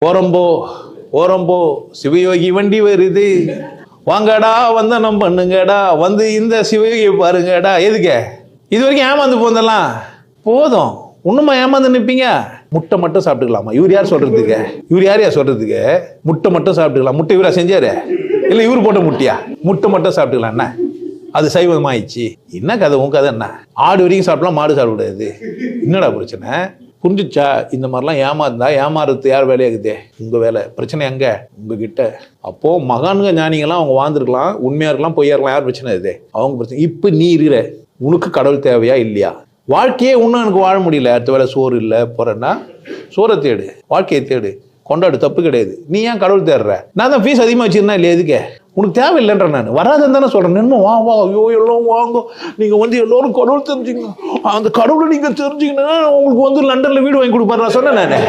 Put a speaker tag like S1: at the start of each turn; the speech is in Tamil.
S1: ஓரம்போ ஓரம்போ சிவயோகி வண்டி வருது, வாங்கடா வந்தனம் பண்ணுங்கடா, வந்து இந்த சிவயோகியை பாருங்கடா. எதுக்கு இது வரைக்கும் ஏமாந்து போந்தெல்லாம் போதும், இன்னுமா ஏமாந்து நிற்பீங்க? முட்டை மட்டும் சாப்பிட்டுக்கலாமா? இவர் யார் சொல்றதுக்கு? இவர் யாரையா சொல்றதுக்கு? முட்டை மட்டும் சாப்பிட்டுக்கலாம். முட்டை இவரா செஞ்சாரு? இல்லை இவர் போட்ட முட்டையா? முட்டை மட்டும் சாப்பிட்டுக்கலாம் என்ன? அது சைவமாயிடுச்சு. என்ன கதை உன் கதை? என்ன ஆடு வரைக்கும் சாப்பிடலாம், மாடு சாப்பிடாது? என்னடா பிரச்சனை? புரிஞ்சிச்சா? இந்த மாதிரிலாம் ஏமாந்தா ஏமாறுறது யார் வேலையாகுது? உங்க வேலை. பிரச்சனை எங்க? உங்ககிட்ட. அப்போ மகான்க ஞானிகள்லாம் அவங்க வாழ்ந்துருக்கலாம், உண்மையா இருக்கலாம், பொய்யா இருக்கலாம், யார் பிரச்சனை இது? அவங்க பிரச்சனை. இப்ப நீ இருக்கிற உனக்கு கடவுள் தேவையா இல்லையா? வாழ்க்கையே இன்னும் எனக்கு வாழ முடியல, அடுத்த வேலை சோறு இல்லை போறேன்னா சோறை தேடு, வாழ்க்கையை தேடு, கொண்டாடு, தப்பு கிடையாது. நீ ஏன் கடவுள் தேடுற? நான் தான் ஃபீஸ் அதிகமாக வச்சிருந்தா இல்லையா? எதுக்கு? உனக்கு தேவையில்லைன்ற நான் வராதுன்னு தானே சொல்றேன். நின்று வா வா, ஐயோ எல்லாம் வாங்க, நீங்க வந்து எல்லோரும் கடவுள் தெரிஞ்சுக்கணும், அந்த கடவுளை நீங்க தெரிஞ்சுக்கணும், உங்களுக்கு வந்து லண்டன்ல வீடு வாங்கி கொடுப்பாரு நான் சொன்னேன் நான்.